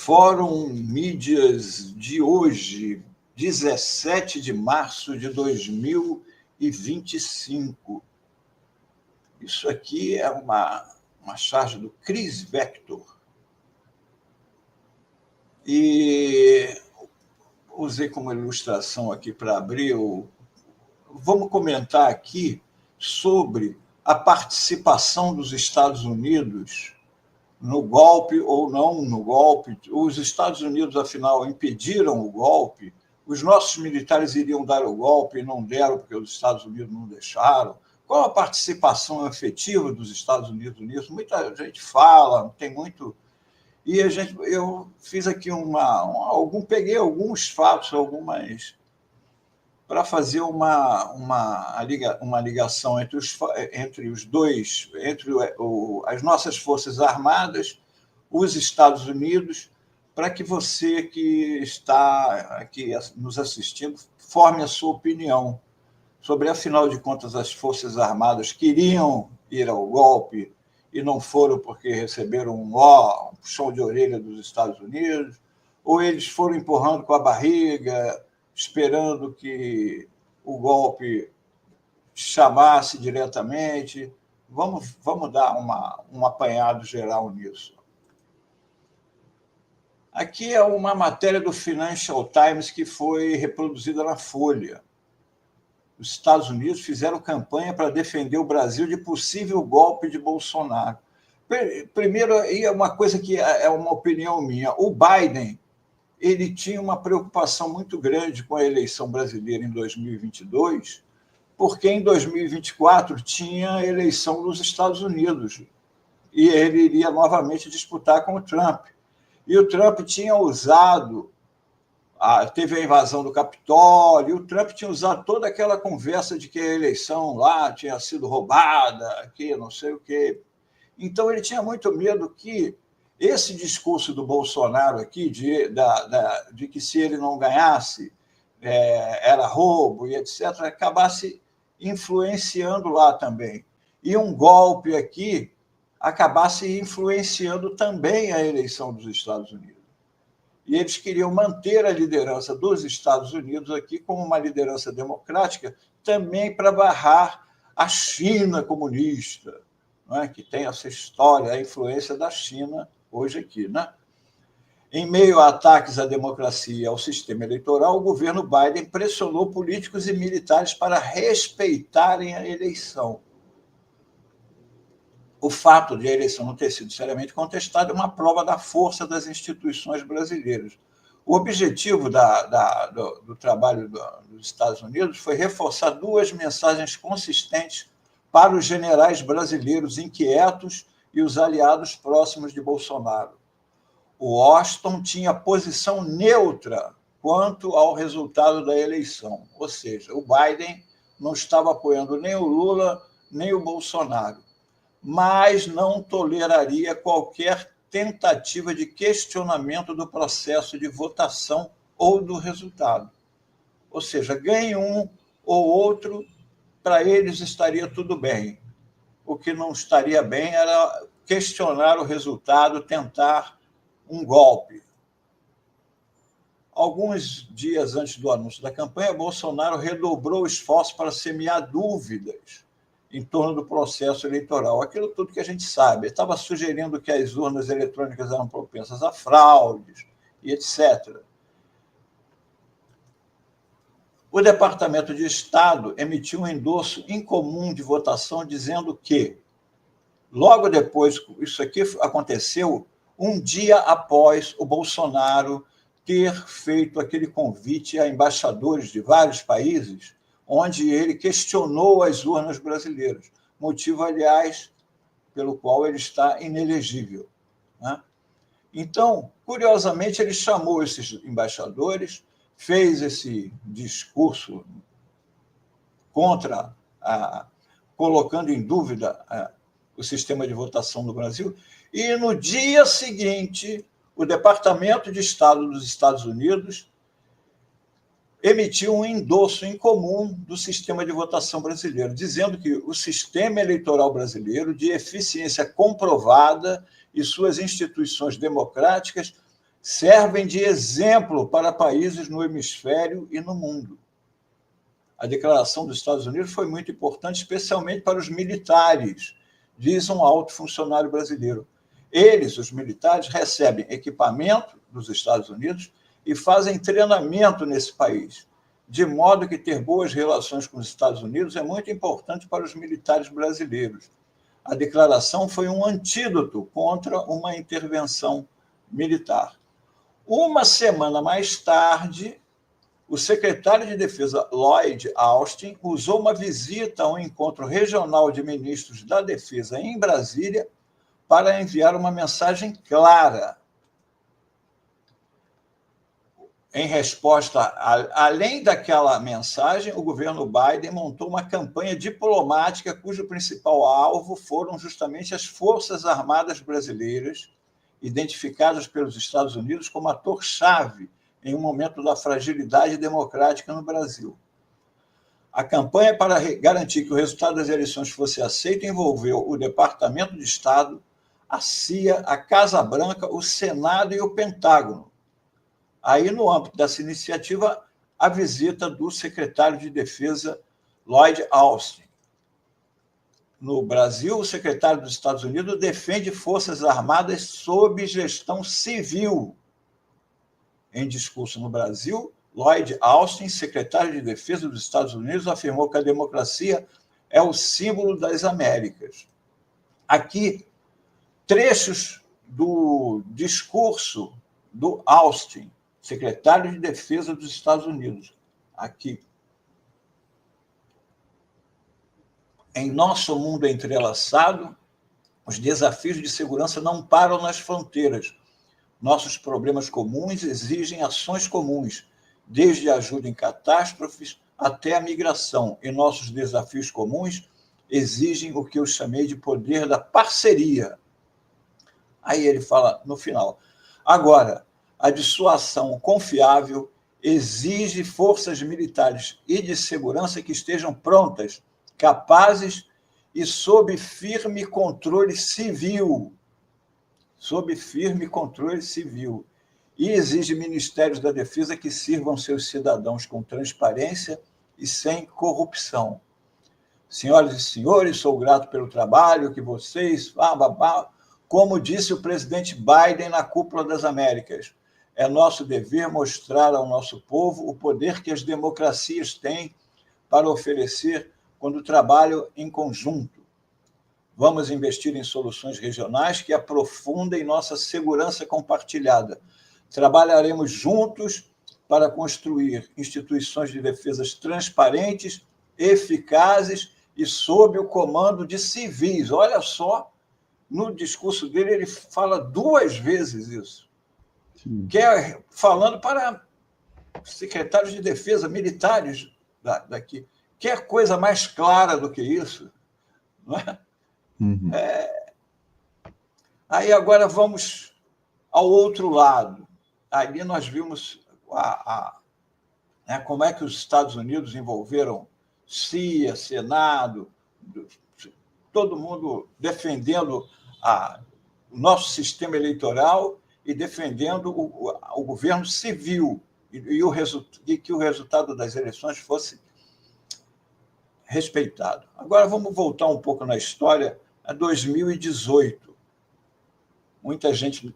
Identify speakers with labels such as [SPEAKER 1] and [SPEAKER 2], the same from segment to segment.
[SPEAKER 1] Fórum Mídias de hoje, 17 de março de 2025. Isso aqui é uma charge do Chris Vector. E usei como ilustração aqui para abrir Vamos comentar aqui sobre a participação dos Estados Unidos no golpe ou não no golpe. Os Estados Unidos, afinal, impediram o golpe. Os nossos militares iriam dar o golpe e não deram porque os Estados Unidos não deixaram. Qual a participação efetiva dos Estados Unidos nisso? Muita gente fala, tem muito... E eu fiz aqui peguei alguns fatos, para fazer uma ligação entre os dois, as nossas Forças Armadas, os Estados Unidos, para que você que está aqui nos assistindo forme a sua opinião sobre, afinal de contas, as Forças Armadas queriam ir ao golpe e não foram porque receberam um puxão de orelha dos Estados Unidos, ou eles foram empurrando com a barriga, esperando que o golpe chamasse diretamente. Vamos dar um apanhado geral nisso. Aqui é uma matéria do Financial Times que foi reproduzida na Folha. Os Estados Unidos fizeram campanha para defender o Brasil de possível golpe de Bolsonaro. Primeiro, aí é uma coisa que é uma opinião minha. O Biden ele tinha uma preocupação muito grande com a eleição brasileira em 2022, porque em 2024 tinha a eleição nos Estados Unidos e ele iria novamente disputar com o Trump. E o Trump tinha usado, teve a invasão do Capitólio, e o Trump tinha usado toda aquela conversa de que a eleição lá tinha sido roubada, que não sei o quê. Então, ele tinha muito medo que esse discurso do Bolsonaro aqui, de que se ele não ganhasse, era roubo e etc., acabasse influenciando lá também. E um golpe aqui acabasse influenciando também a eleição dos Estados Unidos. E eles queriam manter a liderança dos Estados Unidos aqui como uma liderança democrática, também para barrar a China comunista, não é? Que tem essa história, a influência da China hoje aqui, né? Em meio a ataques à democracia e ao sistema eleitoral, o governo Biden pressionou políticos e militares para respeitarem a eleição. O fato de a eleição não ter sido seriamente contestada é uma prova da força das instituições brasileiras. O objetivo do trabalho dos Estados Unidos foi reforçar duas mensagens consistentes para os generais brasileiros inquietos e os aliados próximos de Bolsonaro. O Washington tinha posição neutra quanto ao resultado da eleição, ou seja, o Biden não estava apoiando nem o Lula, nem o Bolsonaro, mas não toleraria qualquer tentativa de questionamento do processo de votação ou do resultado. Ou seja, ganhe um ou outro, para eles estaria tudo bem. O que não estaria bem era questionar o resultado, tentar um golpe. Alguns dias antes do anúncio da campanha, Bolsonaro redobrou o esforço para semear dúvidas em torno do processo eleitoral. Aquilo tudo que a gente sabe. Ele estava sugerindo que as urnas eletrônicas eram propensas a fraudes e etc. O Departamento de Estado emitiu um endosso incomum de votação dizendo que, logo depois, isso aqui aconteceu um dia após o Bolsonaro ter feito aquele convite a embaixadores de vários países, onde ele questionou as urnas brasileiras, motivo, aliás, pelo qual ele está inelegível, né? Então, curiosamente, ele chamou esses embaixadores, fez esse discurso colocando em dúvida o sistema de votação no Brasil, e no dia seguinte, o Departamento de Estado dos Estados Unidos emitiu um endosso incomum do sistema de votação brasileiro, dizendo que o sistema eleitoral brasileiro, de eficiência comprovada, e suas instituições democráticas servem de exemplo para países no hemisfério e no mundo. A declaração dos Estados Unidos foi muito importante, especialmente para os militares, diz um alto funcionário brasileiro. Eles, os militares, recebem equipamento dos Estados Unidos e fazem treinamento nesse país, de modo que ter boas relações com os Estados Unidos é muito importante para os militares brasileiros. A declaração foi um antídoto contra uma intervenção militar. Uma semana mais tarde, o secretário de Defesa Lloyd Austin usou uma visita a um encontro regional de ministros da Defesa em Brasília para enviar uma mensagem clara. Em resposta, além daquela mensagem, o governo Biden montou uma campanha diplomática cujo principal alvo foram justamente as Forças Armadas brasileiras, identificadas pelos Estados Unidos como ator-chave em um momento da fragilidade democrática no Brasil. A campanha para garantir que o resultado das eleições fosse aceito envolveu o Departamento de Estado, a CIA, a Casa Branca, o Senado e o Pentágono. Aí, no âmbito dessa iniciativa, a visita do secretário de Defesa, Lloyd Austin. No Brasil, o secretário dos Estados Unidos defende Forças Armadas sob gestão civil. Em discurso no Brasil, Lloyd Austin, secretário de Defesa dos Estados Unidos, afirmou que a democracia é o símbolo das Américas. Aqui, trechos do discurso do Austin, secretário de Defesa dos Estados Unidos. Aqui. Em nosso mundo entrelaçado, os desafios de segurança não param nas fronteiras. Nossos problemas comuns exigem ações comuns, desde a ajuda em catástrofes até a migração. E nossos desafios comuns exigem o que eu chamei de poder da parceria. Aí ele fala no final. Agora, a dissuasão confiável exige forças militares e de segurança que estejam prontas, capazes e sob firme controle civil. Sob firme controle civil. E exige ministérios da defesa que sirvam seus cidadãos com transparência e sem corrupção. Senhoras e senhores, sou grato pelo trabalho que vocês... Como disse o presidente Biden na Cúpula das Américas, é nosso dever mostrar ao nosso povo o poder que as democracias têm para oferecer quando trabalham em conjunto. Vamos investir em soluções regionais que aprofundem nossa segurança compartilhada. Trabalharemos juntos para construir instituições de defesa transparentes, eficazes e sob o comando de civis. Olha só, no discurso dele ele fala 2 vezes isso. Que é falando para secretários de defesa, militares daqui. Quer coisa mais clara do que isso? Não é? Uhum. Aí agora vamos ao outro lado. Ali nós vimos como é que os Estados Unidos envolveram CIA, Senado, todo mundo defendendo o nosso sistema eleitoral e defendendo o governo civil e que o resultado das eleições fosse respeitado. Agora vamos voltar um pouco na história a 2018. Muita gente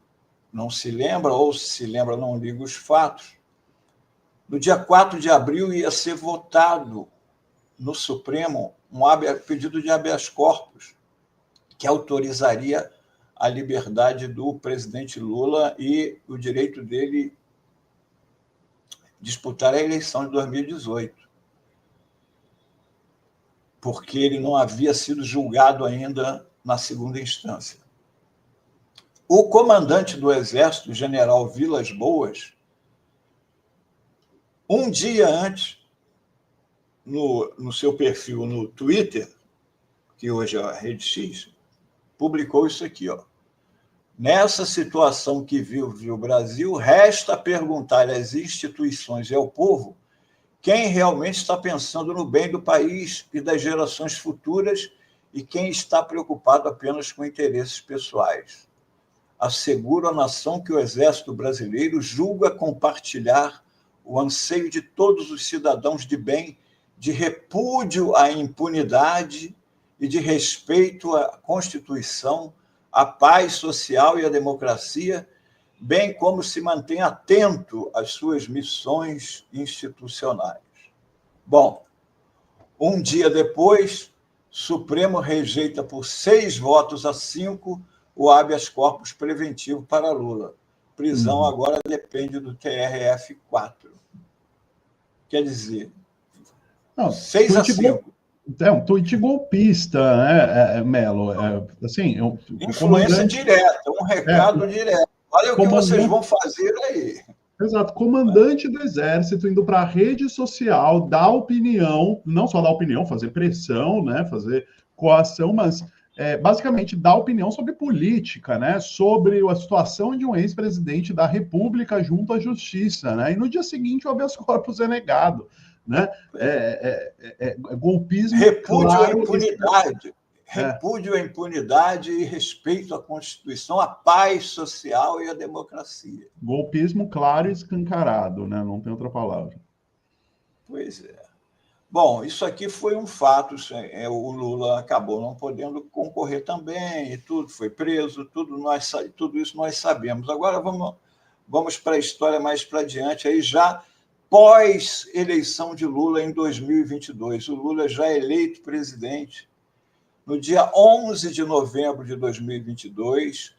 [SPEAKER 1] não se lembra, ou se lembra, não liga os fatos. No dia 4 de abril ia ser votado no Supremo um pedido de habeas corpus que autorizaria a liberdade do presidente Lula e o direito dele disputar a eleição de 2018, porque ele não havia sido julgado ainda na segunda instância. O comandante do Exército, o general Vilas Boas, um dia antes, no seu perfil no Twitter, que hoje é a Rede X, publicou isso aqui, ó. Nessa situação que vive o Brasil, resta perguntar às instituições e ao povo quem realmente está pensando no bem do país e das gerações futuras e quem está preocupado apenas com interesses pessoais. asseguro à nação que o Exército Brasileiro julga compartilhar o anseio de todos os cidadãos de bem de repúdio à impunidade e de respeito à Constituição, à paz social e à democracia, bem como se mantém atento às suas missões institucionais. Bom, um dia depois, Supremo rejeita por 6 votos a 5 o habeas corpus preventivo para Lula. Prisão agora depende do TRF4. Quer dizer, 6 a 5.
[SPEAKER 2] É um tweet golpista, né, Melo? Assim,
[SPEAKER 1] influência direta, um recado direto. Olha o que vocês vão fazer aí.
[SPEAKER 2] Exato, comandante do Exército indo para a rede social dar opinião, não só dar opinião, fazer pressão, né, fazer coação, mas basicamente dar opinião sobre política, né, sobre a situação de um ex-presidente da República junto à Justiça, né, e no dia seguinte o habeas corpus é negado, né, golpismo.
[SPEAKER 1] Repúdio à impunidade. Repúdio à impunidade e respeito à Constituição, à paz social e à democracia.
[SPEAKER 2] Golpismo claro e escancarado, né? Não tem outra palavra.
[SPEAKER 1] Pois é. Bom, isso aqui foi um fato. O Lula acabou não podendo concorrer também, e tudo, foi preso, tudo isso nós sabemos. Agora vamos para a história mais para diante, aí já pós-eleição de Lula em 2022. O Lula já é eleito presidente. No dia 11 de novembro de 2022,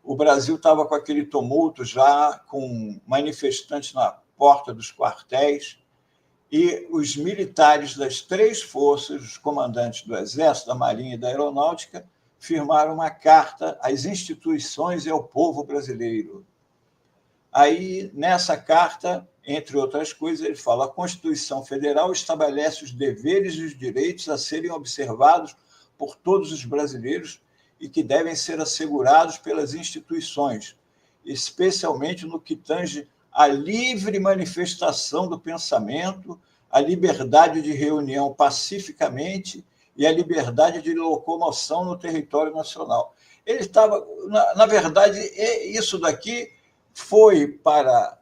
[SPEAKER 1] o Brasil estava com aquele tumulto já, com manifestantes na porta dos quartéis, e os militares das 3 forças, os comandantes do Exército, da Marinha e da Aeronáutica, firmaram uma carta às instituições e ao povo brasileiro. Aí, nessa carta, entre outras coisas, ele fala: a Constituição Federal estabelece os deveres e os direitos a serem observados por todos os brasileiros e que devem ser assegurados pelas instituições, especialmente no que tange à livre manifestação do pensamento, à liberdade de reunião pacificamente e à liberdade de locomoção no território nacional. Ele estava, na verdade, isso daqui foi para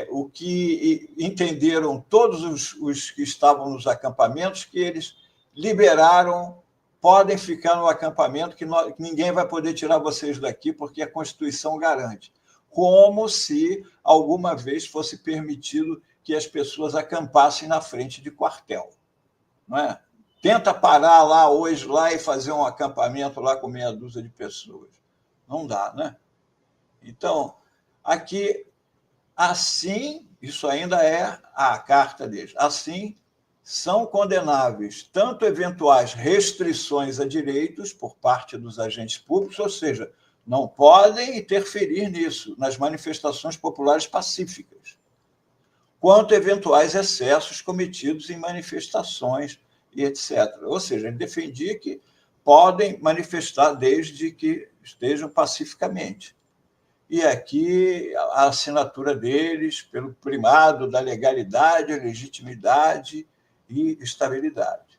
[SPEAKER 1] o que entenderam todos os que estavam nos acampamentos, que eles liberaram. Podem ficar no acampamento, que ninguém vai poder tirar vocês daqui, porque a Constituição garante. Como se alguma vez fosse permitido que as pessoas acampassem na frente de quartel. Não é? Tenta parar lá hoje e fazer um acampamento lá com meia dúzia de pessoas. Não dá, né? Então, aqui, assim, isso ainda é a carta deles. Assim, são condenáveis tanto eventuais restrições a direitos por parte dos agentes públicos, ou seja, não podem interferir nisso, nas manifestações populares pacíficas, quanto eventuais excessos cometidos em manifestações e etc. Ou seja, ele defendia que podem manifestar desde que estejam pacificamente. E aqui a assinatura deles pelo primado da legalidade, legitimidade e estabilidade.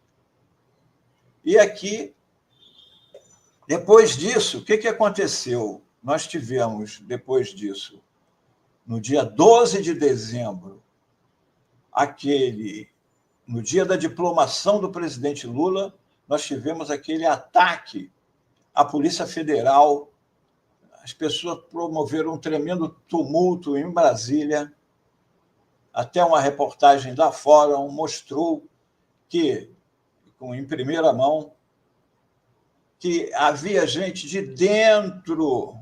[SPEAKER 1] E aqui, depois disso, o que aconteceu? Nós tivemos, depois disso, no dia 12 de dezembro, no dia da diplomação do presidente Lula, nós tivemos aquele ataque à Polícia Federal. As pessoas promoveram um tremendo tumulto em Brasília. Até uma reportagem da Fórum mostrou que, em primeira mão, que havia gente de dentro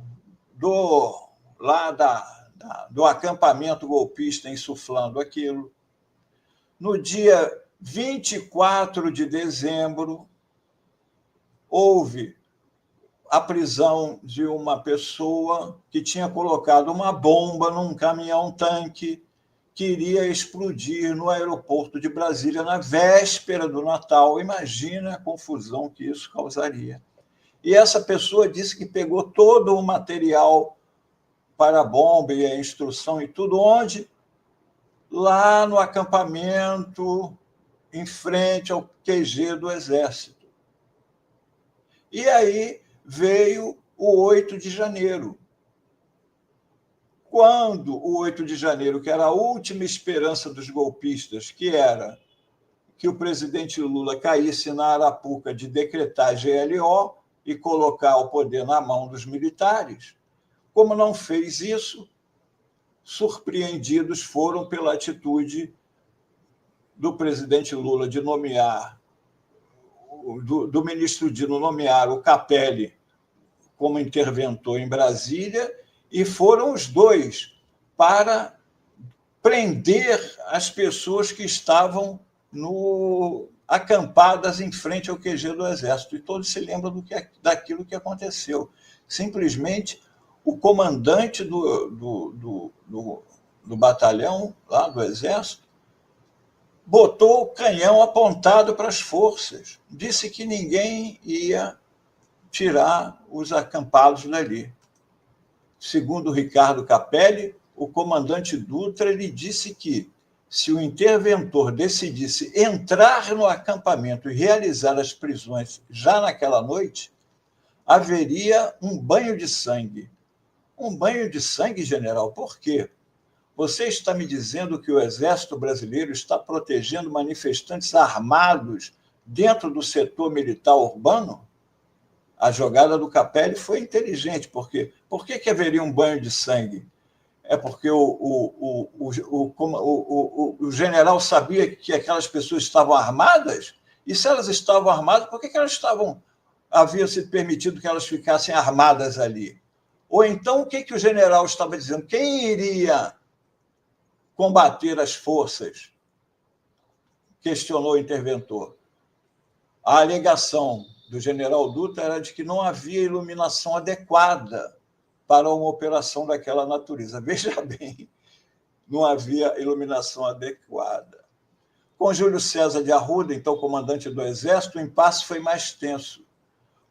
[SPEAKER 1] do acampamento golpista insuflando aquilo. No dia 24 de dezembro, houve a prisão de uma pessoa que tinha colocado uma bomba num caminhão-tanque que iria explodir no aeroporto de Brasília na véspera do Natal. Imagina a confusão que isso causaria. E essa pessoa disse que pegou todo o material para a bomba e a instrução e tudo, onde? Lá no acampamento, em frente ao QG do Exército. E aí veio o 8 de janeiro. quando o 8 de janeiro, que era a última esperança dos golpistas, que era que o presidente Lula caísse na arapuca de decretar GLO e colocar o poder na mão dos militares, como não fez isso, surpreendidos foram pela atitude do presidente Lula de nomear, do ministro Dino nomear o Capelli como interventor em Brasília, e foram os dois para prender as pessoas que estavam acampadas em frente ao QG do Exército. E todos se lembram daquilo que aconteceu. Simplesmente, o comandante do batalhão, lá do Exército, botou o canhão apontado para as forças. Disse que ninguém ia tirar os acampados dali. Segundo Ricardo Capelli, o comandante Dutra, ele disse que, se o interventor decidisse entrar no acampamento e realizar as prisões já naquela noite, haveria um banho de sangue. Um banho de sangue, general, por quê? Você está me dizendo que o Exército Brasileiro está protegendo manifestantes armados dentro do setor militar urbano? A jogada do Capelli foi inteligente, porque por que haveria um banho de sangue? É porque o general sabia que aquelas pessoas estavam armadas? E se elas estavam armadas, por que elas havia sido permitido que elas ficassem armadas ali? Ou então, o que o general estava dizendo? Quem iria combater as forças? Questionou o interventor. A alegação do general Dutra era de que não havia iluminação adequada para uma operação daquela natureza. Veja bem, não havia iluminação adequada. Com Júlio César de Arruda, então comandante do Exército, o impasse foi mais tenso.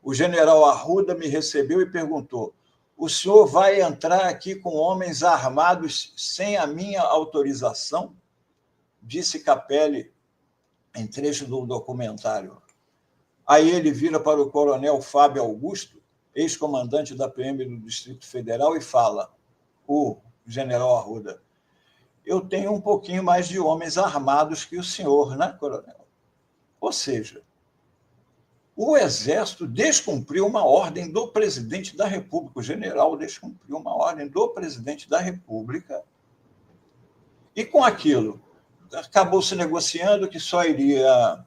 [SPEAKER 1] O general Arruda me recebeu e perguntou: o senhor vai entrar aqui com homens armados sem a minha autorização? Disse Capelli em trecho do documentário. Aí ele vira para o coronel Fábio Augusto, ex-comandante da PM do Distrito Federal, e fala, o general Arruda: eu tenho um pouquinho mais de homens armados que o senhor, né, coronel? Ou seja, o Exército descumpriu uma ordem do presidente da República, o general descumpriu uma ordem do presidente da República, e com aquilo acabou se negociando que só iria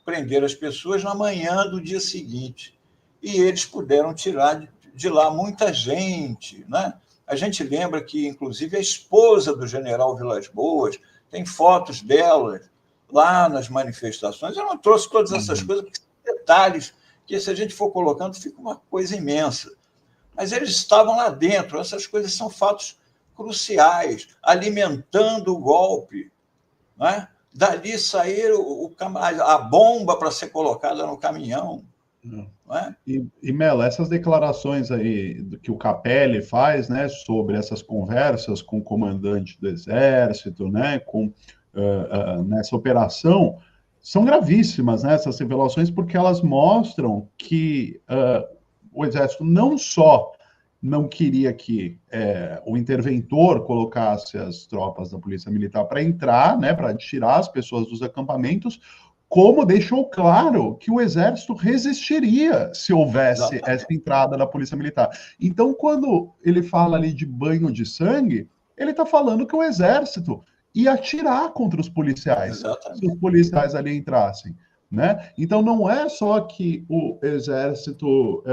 [SPEAKER 1] prender as pessoas na manhã do dia seguinte. E eles puderam tirar de lá muita gente, né? A gente lembra que, inclusive, a esposa do general Vilas Boas tem fotos dela lá nas manifestações. Eu não trouxe todas essas coisas, porque são detalhes que, se a gente for colocando, fica uma coisa imensa. Mas eles estavam lá dentro. Essas coisas são fatos cruciais, alimentando o golpe, né? Dali sair a bomba para ser colocada no caminhão. É?
[SPEAKER 2] E Mello, essas declarações aí que o Capelli faz, né, sobre essas conversas com o comandante do Exército, né, nessa operação, são gravíssimas, né, essas revelações, porque elas mostram que o Exército não só não queria que o interventor colocasse as tropas da Polícia Militar para entrar, né, para tirar as pessoas dos acampamentos, como deixou claro que o Exército resistiria se houvesse essa entrada da Polícia Militar. Então, quando ele fala ali de banho de sangue, ele está falando que o Exército ia atirar contra os policiais, se os policiais ali entrassem, né? Então, não é só que o Exército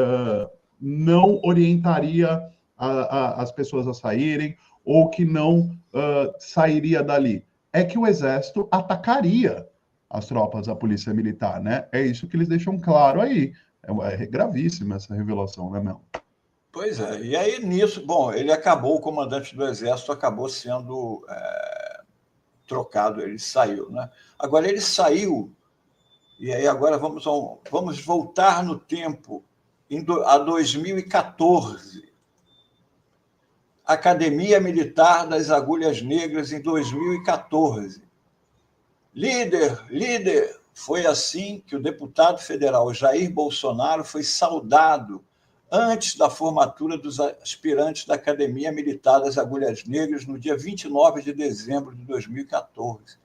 [SPEAKER 2] não orientaria as pessoas a saírem, ou que não sairia dali. É que o Exército atacaria as tropas da Polícia Militar, né? É isso que eles deixam claro aí. É gravíssima essa revelação, né, Mel?
[SPEAKER 1] Pois é. E aí, nisso, bom, o comandante do Exército acabou sendo trocado, ele saiu, né? Agora, ele saiu, e aí agora vamos voltar no tempo, a 2014. Academia Militar das Agulhas Negras, em 2014. Líder, foi assim que o deputado federal Jair Bolsonaro foi saudado antes da formatura dos aspirantes da Academia Militar das Agulhas Negras, no dia 29 de dezembro de 2014.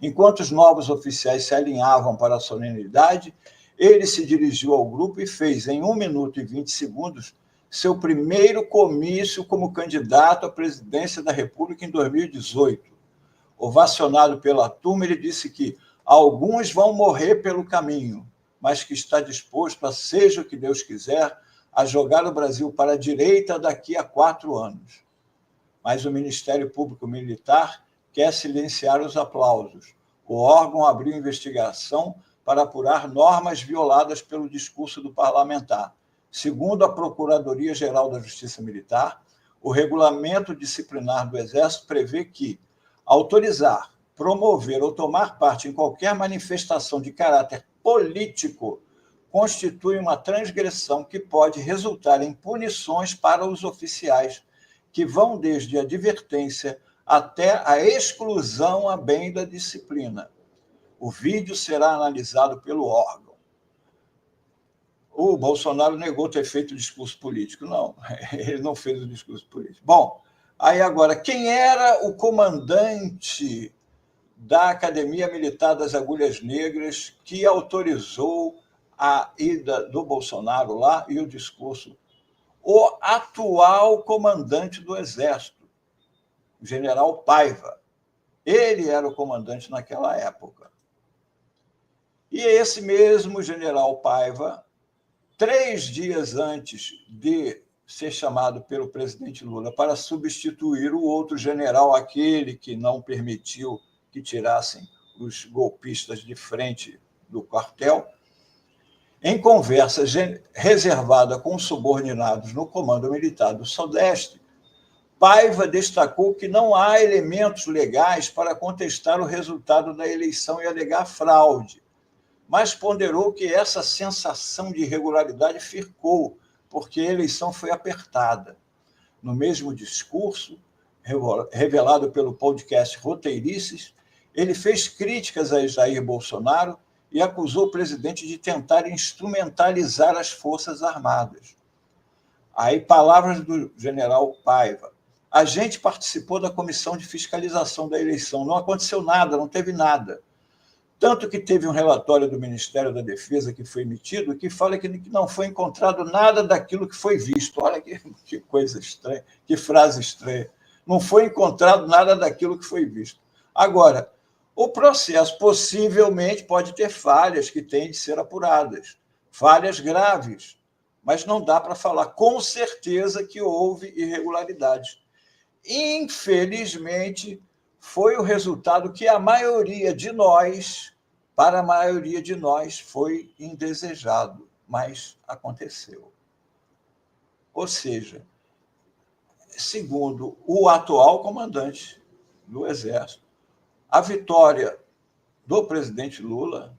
[SPEAKER 1] Enquanto os novos oficiais se alinhavam para a solenidade, ele se dirigiu ao grupo e fez, em 1 minuto e 20 segundos, seu primeiro comício como candidato à presidência da República em 2018. Ovacionado pela turma, ele disse que alguns vão morrer pelo caminho, mas que está disposto a, seja o que Deus quiser, a jogar o Brasil para a direita daqui a 4 anos. Mas o Ministério Público Militar quer silenciar os aplausos. O órgão abriu investigação para apurar normas violadas pelo discurso do parlamentar. Segundo a Procuradoria-Geral da Justiça Militar, o regulamento disciplinar do Exército prevê que autorizar, promover ou tomar parte em qualquer manifestação de caráter político constitui uma transgressão que pode resultar em punições para os oficiais, que vão desde a advertência até a exclusão a bem da disciplina. O vídeo será analisado pelo órgão. O Bolsonaro negou ter feito discurso político. Não, ele não fez o discurso político. Bom, aí agora, quem era o comandante da Academia Militar das Agulhas Negras que autorizou a ida do Bolsonaro lá e o discurso? O atual comandante do Exército, o general Paiva. Ele era o comandante naquela época. E esse mesmo general Paiva, 3 dias antes de ser chamado pelo presidente Lula para substituir o outro general, aquele que não permitiu que tirassem os golpistas de frente do quartel, em conversa reservada com subordinados no Comando Militar do Sudeste, Paiva destacou que não há elementos legais para contestar o resultado da eleição e alegar fraude, mas ponderou que essa sensação de irregularidade ficou, porque a eleição foi apertada. No mesmo discurso, revelado pelo podcast Roteirices, ele fez críticas a Jair Bolsonaro e acusou o presidente de tentar instrumentalizar as Forças Armadas. Aí, palavras do general Paiva. A gente participou da comissão de fiscalização da eleição. Não aconteceu nada, não teve nada. Tanto que teve um relatório do Ministério da Defesa que foi emitido que fala que não foi encontrado nada daquilo que foi visto. Olha que coisa estranha, que frase estranha. Não foi encontrado nada daquilo que foi visto. Agora, o processo possivelmente pode ter falhas que têm de ser apuradas, falhas graves, mas não dá para falar com certeza que houve irregularidades. Infelizmente, foi o resultado que para a maioria de nós, foi indesejado, mas aconteceu. Ou seja, segundo o atual comandante do Exército, a vitória do presidente Lula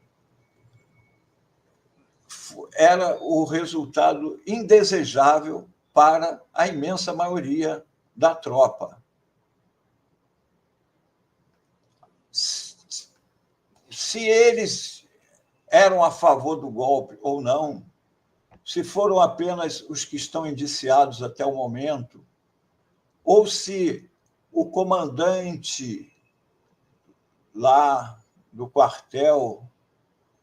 [SPEAKER 1] era o resultado indesejável para a imensa maioria da tropa. Se eles eram a favor do golpe ou não, se foram apenas os que estão indiciados até o momento, ou se o comandante lá do quartel,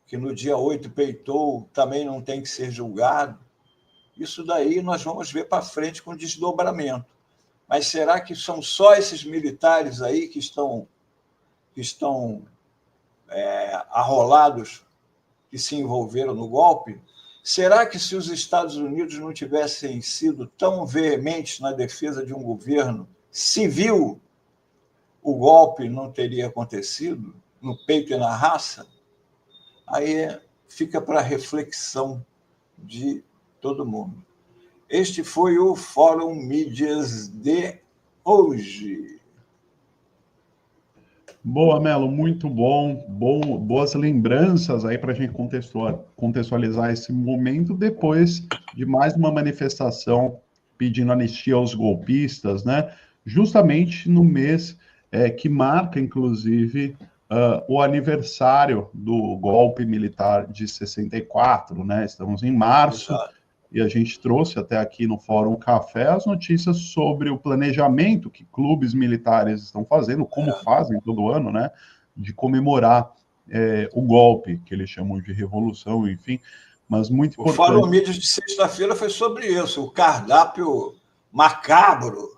[SPEAKER 1] que no dia 8 peitou, também não tem que ser julgado, isso daí nós vamos ver para frente com desdobramento. Mas será que são só esses militares aí que estão arrolados, que se envolveram no golpe? Será que se os Estados Unidos não tivessem sido tão veementes na defesa de um governo civil, o golpe não teria acontecido no peito e na raça? Aí fica para reflexão de todo mundo. Este foi o Fórum Mídias de hoje.
[SPEAKER 2] Boa, Melo, muito bom. Boas lembranças aí para a gente contextualizar esse momento depois de mais uma manifestação pedindo anistia aos golpistas, né? Justamente no mês que marca, inclusive, o aniversário do golpe militar de 64, né? Estamos em março. e a gente trouxe até aqui no Fórum Café as notícias sobre o planejamento que clubes militares estão fazendo, como fazem todo ano, né, de comemorar o golpe, que eles chamam de revolução, enfim, mas muito importante.
[SPEAKER 1] O Fórum Mídias de sexta-feira foi sobre isso, o cardápio macabro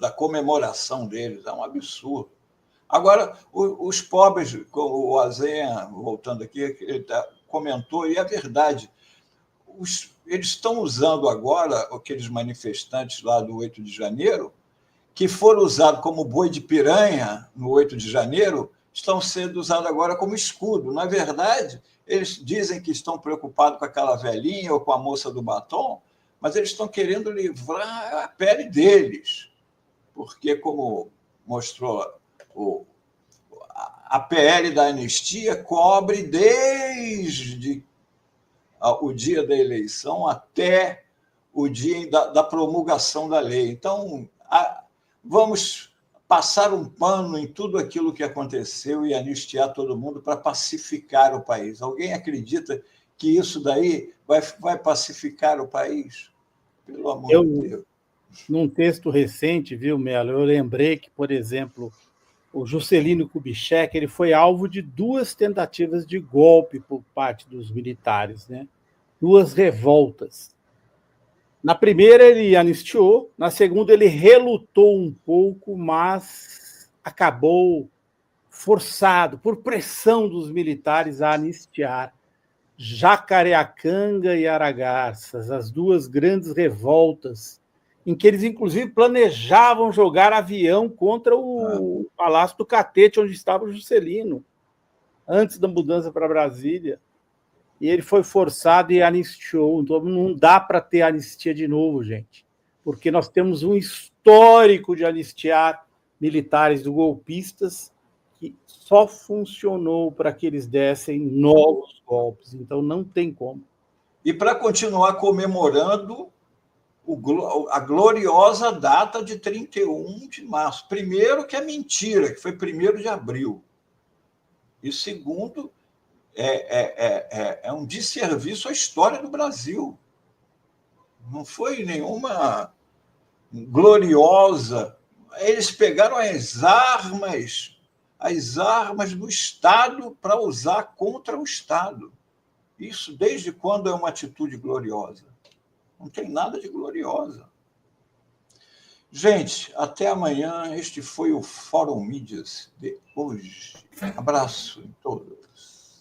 [SPEAKER 1] da comemoração deles, é um absurdo. Agora, os pobres, como o Azenha, voltando aqui, ele comentou, e é verdade, eles estão usando agora aqueles manifestantes lá do 8 de janeiro, que foram usados como boi de piranha no 8 de janeiro, estão sendo usados agora como escudo. Na verdade, eles dizem que estão preocupados com aquela velhinha ou com a moça do batom, mas eles estão querendo livrar a pele deles, porque, como mostrou a PL da anistia, cobre desde o dia da eleição até o dia da promulgação da lei. Então, vamos passar um pano em tudo aquilo que aconteceu e anistiar todo mundo para pacificar o país. Alguém acredita que isso daí vai pacificar o país? Pelo amor de Deus.
[SPEAKER 3] Num texto recente, viu, Melo, eu lembrei que, por exemplo, o Juscelino Kubitschek ele foi alvo de 2 tentativas de golpe por parte dos militares, né? 2 revoltas. Na primeira, ele anistiou, na segunda, ele relutou um pouco, mas acabou forçado, por pressão dos militares, a anistiar Jacareacanga e Aragarças, as 2 grandes revoltas, em que eles, inclusive, planejavam jogar avião contra o Palácio do Catete, onde estava o Juscelino, antes da mudança para Brasília. E ele foi forçado e anistiou. Então, não dá para ter anistia de novo, gente, porque nós temos um histórico de anistiar militares do golpistas que só funcionou para que eles dessem novos golpes. Então, não tem como.
[SPEAKER 1] E para continuar comemorando a gloriosa data de 31 de março. Primeiro, que é mentira, que foi 1º de abril. E segundo, é um desserviço à história do Brasil. Não foi nenhuma gloriosa. Eles pegaram as armas do Estado para usar contra o Estado. Isso desde quando é uma atitude gloriosa? Não tem nada de gloriosa. Gente, até amanhã. Este foi o Fórum Mídias de hoje. Abraço em todos.